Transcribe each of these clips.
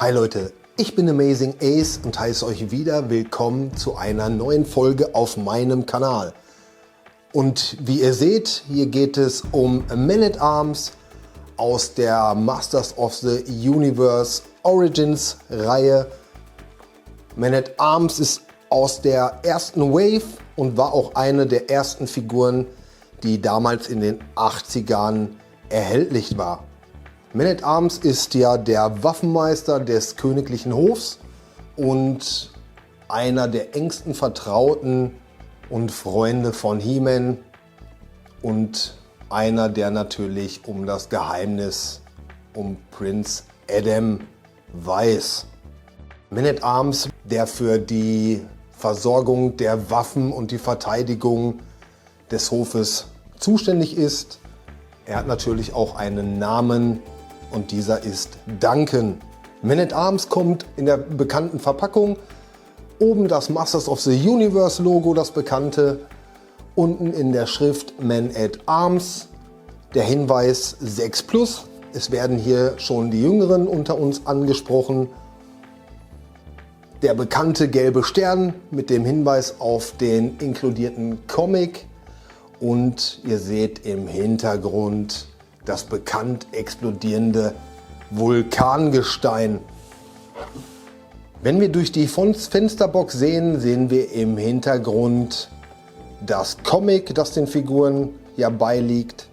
Hi Leute, ich bin Amazing Ace und heiße euch wieder willkommen zu einer neuen Folge auf meinem Kanal. Und wie ihr seht, hier geht es um Man-at-Arms aus der Masters of the Universe Origins Reihe. Man-at-Arms ist aus der ersten Wave und war auch eine der ersten Figuren, die damals in den 80ern erhältlich war. Man-at-Arms ist ja der Waffenmeister des königlichen Hofs und einer der engsten Vertrauten und Freunde von He-Man und einer, der natürlich um das Geheimnis um Prinz Adam weiß. Man-at-Arms, der für die Versorgung der Waffen und die Verteidigung des Hofes zuständig ist. Er hat natürlich auch einen Namen und dieser ist Duncan. Man-at-Arms kommt in der bekannten Verpackung. Oben das Masters of the Universe Logo, das bekannte. Unten in der Schrift Man-at-Arms der Hinweis 6+. Es werden hier schon die Jüngeren unter uns angesprochen. Der bekannte gelbe Stern mit dem Hinweis auf den inkludierten Comic. Und ihr seht im Hintergrund das bekannt explodierende Vulkangestein. Wenn wir durch die Fensterbox sehen, sehen wir im Hintergrund das Comic, das den Figuren ja beiliegt.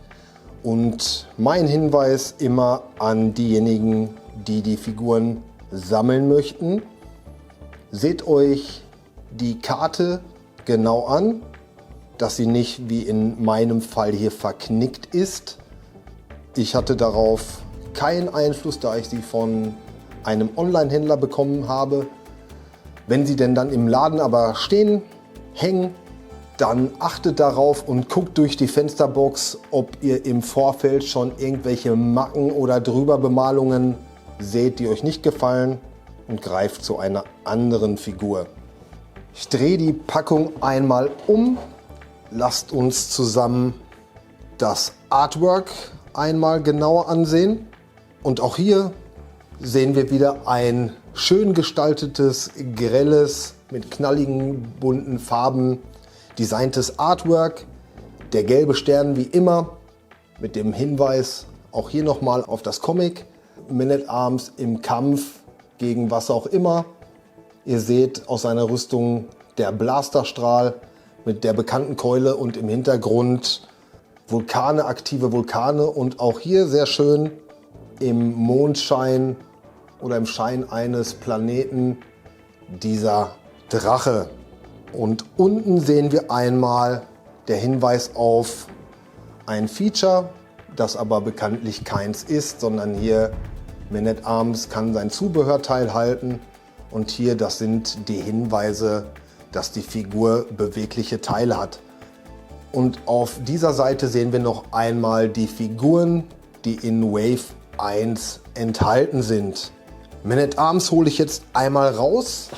Und mein Hinweis immer an diejenigen, die die Figuren sammeln möchten: Seht euch die Karte genau an, dass sie nicht wie in meinem Fall hier verknickt ist. Ich hatte darauf keinen Einfluss, da ich sie von einem Online-Händler bekommen habe. Wenn sie denn dann im Laden aber stehen, hängen, dann achtet darauf und guckt durch die Fensterbox, ob ihr im Vorfeld schon irgendwelche Macken oder Drüberbemalungen seht, die euch nicht gefallen, und greift zu einer anderen Figur. Ich drehe die Packung einmal um. Lasst uns zusammen das Artwork einmal genauer ansehen. Und auch hier sehen wir wieder ein schön gestaltetes, grelles, mit knalligen, bunten Farben designtes Artwork. Der gelbe Stern wie immer mit dem Hinweis auch hier nochmal auf das Comic. Man-at-Arms im Kampf gegen was auch immer. Ihr seht aus seiner Rüstung der Blasterstrahl mit der bekannten Keule und im Hintergrund Vulkane, aktive Vulkane, und auch hier sehr schön im Mondschein oder im Schein eines Planeten dieser Drache. Und unten sehen wir einmal der Hinweis auf ein Feature, das aber bekanntlich keins ist, sondern hier Man-at-Arms kann sein Zubehörteil halten, und hier, das sind die Hinweise, dass die Figur bewegliche Teile hat. Und auf dieser Seite sehen wir noch einmal die Figuren, die in Wave 1 enthalten sind. Man-at-Arms hole ich jetzt einmal raus,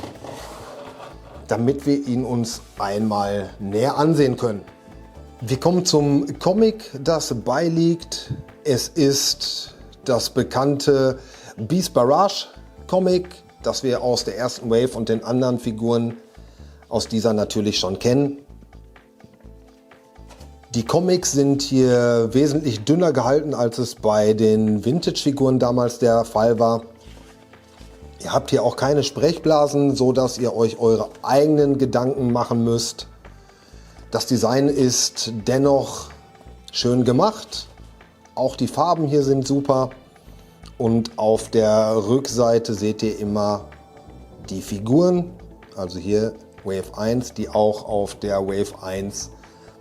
damit wir ihn uns einmal näher ansehen können. Wir kommen zum Comic, das beiliegt. Es ist das bekannte Beast Barrage Comic, das wir aus der ersten Wave und den anderen Figuren aus dieser natürlich schon kennen. Die Comics sind hier wesentlich dünner gehalten, als es bei den Vintage-Figuren damals der Fall war. Ihr habt hier auch keine Sprechblasen, so dass ihr euch eure eigenen Gedanken machen müsst. Das Design ist dennoch schön gemacht. Auch die Farben hier sind super. Und auf der Rückseite seht ihr immer die Figuren, also hier Wave 1, die auch auf der Wave 1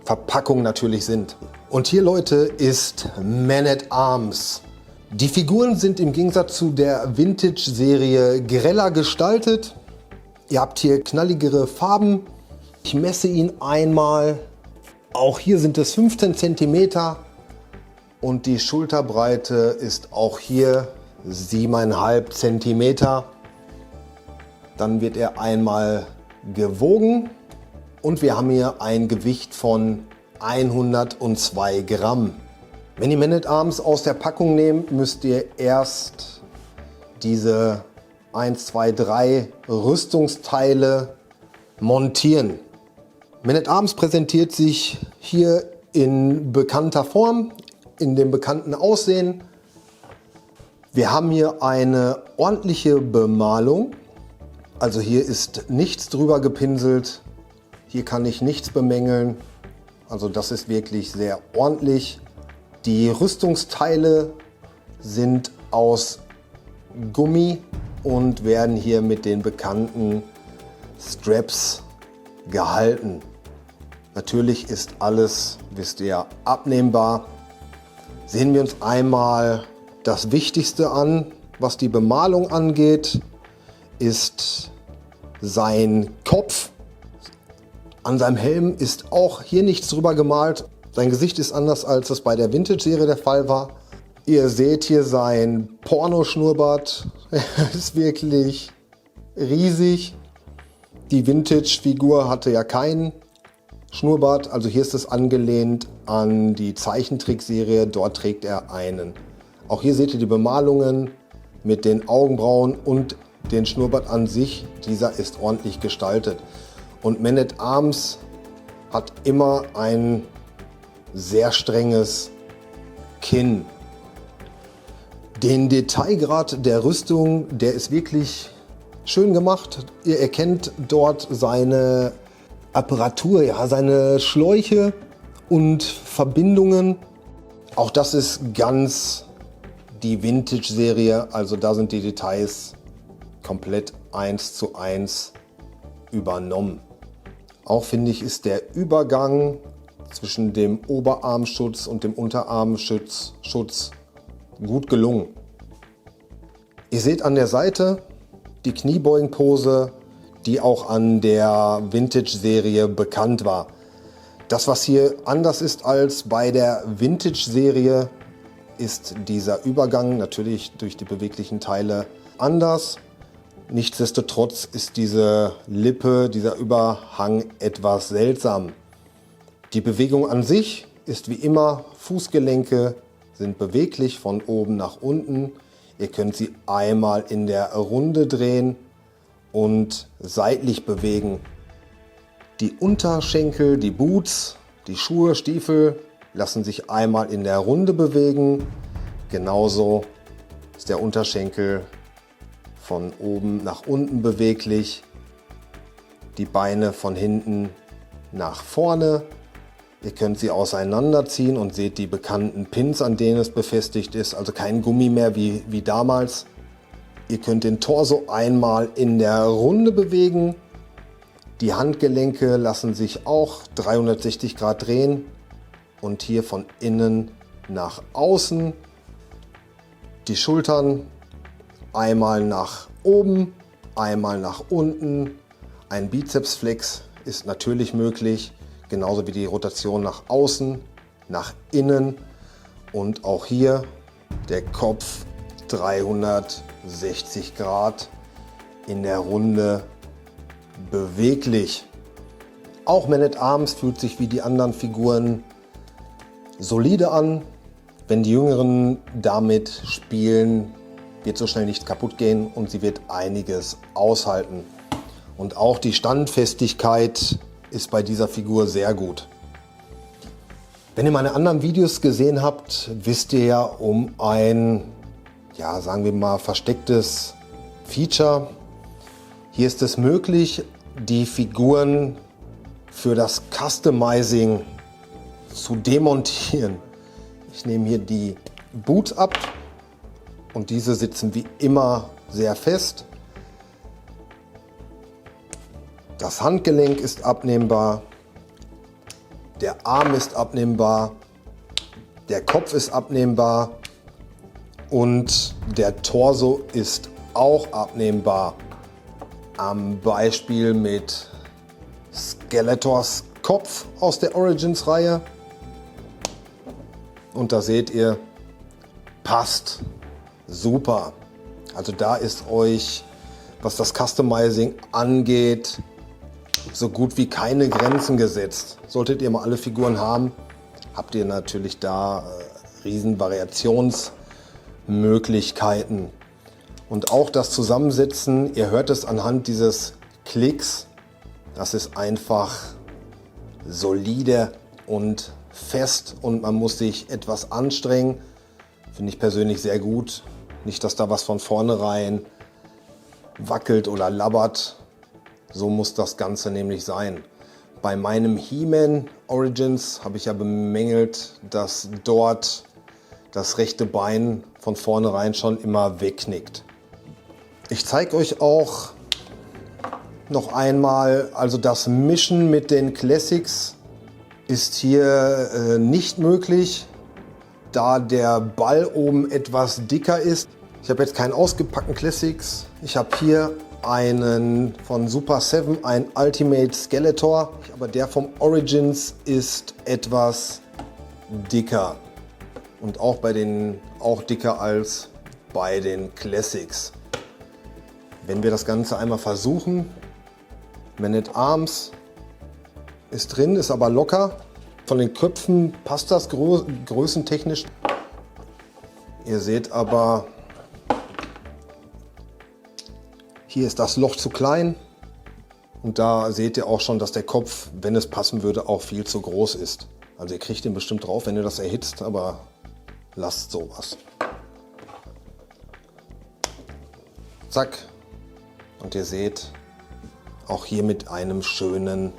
Verpackung natürlich sind. Und hier, Leute, ist Man-at-Arms. Die Figuren sind im Gegensatz zu der Vintage-Serie greller gestaltet. Ihr habt hier knalligere Farben. Ich messe ihn einmal. Auch hier sind es 15 cm und die Schulterbreite ist auch hier 7,5 cm. Dann wird er einmal gewogen. Und wir haben hier ein Gewicht von 102 Gramm. Wenn ihr Man-at-Arms aus der Packung nehmt, müsst ihr erst diese 1, 2, 3 Rüstungsteile montieren. Man at Arms präsentiert sich hier in bekannter Form, in dem bekannten Aussehen. Wir haben hier eine ordentliche Bemalung. Also hier ist nichts drüber gepinselt. Hier kann ich nichts bemängeln. Also das ist wirklich sehr ordentlich. Die Rüstungsteile sind aus Gummi und werden hier mit den bekannten Straps gehalten. Natürlich ist alles, wisst ihr, abnehmbar. Sehen wir uns einmal das Wichtigste an, was die Bemalung angeht, ist sein Kopf. An seinem Helm ist auch hier nichts drüber gemalt. Sein Gesicht ist anders, als es bei der Vintage-Serie der Fall war. Ihr seht hier sein Pornoschnurrbart. Er ist wirklich riesig. Die Vintage-Figur hatte ja keinen Schnurrbart. Also hier ist es angelehnt an die Zeichentrickserie. Dort trägt er einen. Auch hier seht ihr die Bemalungen mit den Augenbrauen und den Schnurrbart an sich. Dieser ist ordentlich gestaltet. Und Man at Arms hat immer ein sehr strenges Kinn. Den Detailgrad der Rüstung, der ist wirklich schön gemacht. Ihr erkennt dort seine Apparatur, ja, seine Schläuche und Verbindungen. Auch das ist ganz die Vintage-Serie, also da sind die Details komplett 1:1 übernommen. Auch finde ich, ist der Übergang zwischen dem Oberarmschutz und dem Unterarmschutz gut gelungen. Ihr seht an der Seite die Kniebeugenpose, die auch an der Vintage-Serie bekannt war. Das, was hier anders ist als bei der Vintage-Serie, ist dieser Übergang natürlich durch die beweglichen Teile anders. Nichtsdestotrotz ist diese Lippe, dieser Überhang etwas seltsam. Die Bewegung an sich ist wie immer, Fußgelenke sind beweglich von oben nach unten. Ihr könnt sie einmal in der Runde drehen und seitlich bewegen. Die Unterschenkel, die Boots, die Schuhe, Stiefel lassen sich einmal in der Runde bewegen. Genauso ist der Unterschenkel von oben nach unten beweglich. Die Beine von hinten nach vorne. Ihr könnt sie auseinanderziehen und seht die bekannten Pins, an denen es befestigt ist. Also kein Gummi mehr wie damals. Ihr könnt den Torso einmal in der Runde bewegen. Die Handgelenke lassen sich auch 360 Grad drehen. Und hier von innen nach außen. Die Schultern einmal nach oben, einmal nach unten. Ein Bizepsflex ist natürlich möglich. Genauso wie die Rotation nach außen, nach innen und auch hier der Kopf 360 Grad in der Runde beweglich. Auch Man at Arms fühlt sich wie die anderen Figuren solide an. Wenn die Jüngeren damit spielen, wird so schnell nicht kaputt gehen und sie wird einiges aushalten. Und auch die Standfestigkeit ist bei dieser Figur sehr gut. Wenn ihr meine anderen Videos gesehen habt, wisst ihr ja um ein, ja, sagen wir mal, verstecktes Feature. Hier ist es möglich, die Figuren für das Customizing zu demontieren. Ich nehme hier die Boots ab und diese sitzen wie immer sehr fest. Das Handgelenk ist abnehmbar, der Arm ist abnehmbar, der Kopf ist abnehmbar und der Torso ist auch abnehmbar. Am Beispiel mit Skeletors Kopf aus der Origins-Reihe. Und da seht ihr, passt super. Also da ist euch, was das Customizing angeht, so gut wie keine Grenzen gesetzt. Solltet ihr mal alle Figuren haben, habt ihr natürlich da riesen Variationsmöglichkeiten. Und auch das Zusammensetzen, ihr hört es anhand dieses Klicks, das ist einfach solide und fest und man muss sich etwas anstrengen. Finde ich persönlich sehr gut. Nicht, dass da was von vornherein wackelt oder labbert. So muss das Ganze nämlich sein. Bei meinem He-Man Origins habe ich ja bemängelt, dass dort das rechte Bein von vornherein schon immer wegknickt. Ich zeige euch auch noch einmal, also das Mischen mit den Classics ist hier nicht möglich, da der Ball oben etwas dicker ist. Ich habe jetzt keinen ausgepackten Classics. Ich habe hier einen von Super 7, ein Ultimate Skeletor, aber der vom Origins ist etwas dicker und auch dicker als bei den Classics. Wenn wir das Ganze einmal versuchen, Man at Arms ist drin, ist aber locker. Von den Köpfen passt das größentechnisch. Ihr seht aber, hier ist das Loch zu klein und da seht ihr auch schon, dass der Kopf, wenn es passen würde, auch viel zu groß ist. Also ihr kriegt den bestimmt drauf, wenn ihr das erhitzt, aber lasst sowas. Zack. Und ihr seht, auch hier mit einem schönen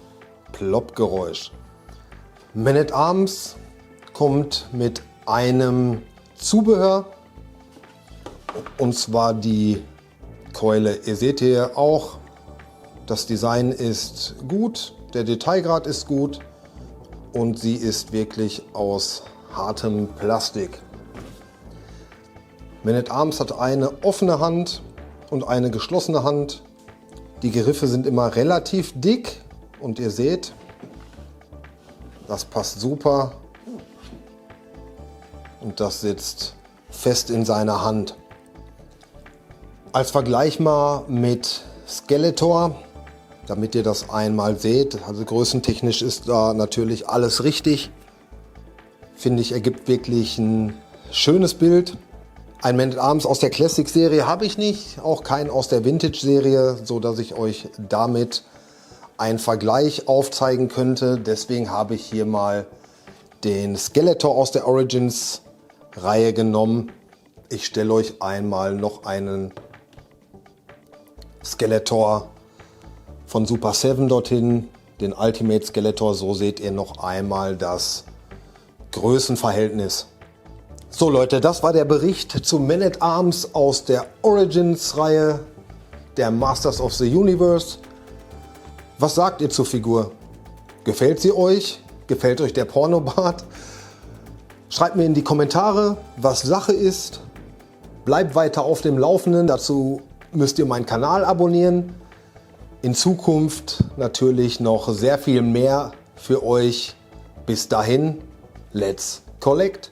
Plopp-Geräusch. Man at Arms kommt mit einem Zubehör, und zwar die Keule. Ihr seht hier auch, das Design ist gut, der Detailgrad ist gut und sie ist wirklich aus hartem Plastik. Man at Arms hat eine offene Hand und eine geschlossene Hand. Die Griffe sind immer relativ dick und ihr seht, das passt super und das sitzt fest in seiner Hand. Als Vergleich mal mit Skeletor, damit ihr das einmal seht, also größentechnisch ist da natürlich alles richtig. Finde ich, ergibt wirklich ein schönes Bild. Ein Man at Arms aus der Classic-Serie habe ich nicht, auch keinen aus der Vintage-Serie, so dass ich euch damit einen Vergleich aufzeigen könnte. Deswegen habe ich hier mal den Skeletor aus der Origins-Reihe genommen. Ich stelle euch einmal noch einen Skeletor von Super 7 dorthin, den Ultimate Skeletor. So seht ihr noch einmal das Größenverhältnis. So Leute, das war der Bericht zu Man at Arms aus der Origins-Reihe der Masters of the Universe. Was sagt ihr zur Figur? Gefällt sie euch? Gefällt euch der Pornobart? Schreibt mir in die Kommentare, was Sache ist. Bleibt weiter auf dem Laufenden. Dazu müsst ihr meinen Kanal abonnieren. In Zukunft natürlich noch sehr viel mehr für euch. Bis dahin, let's collect!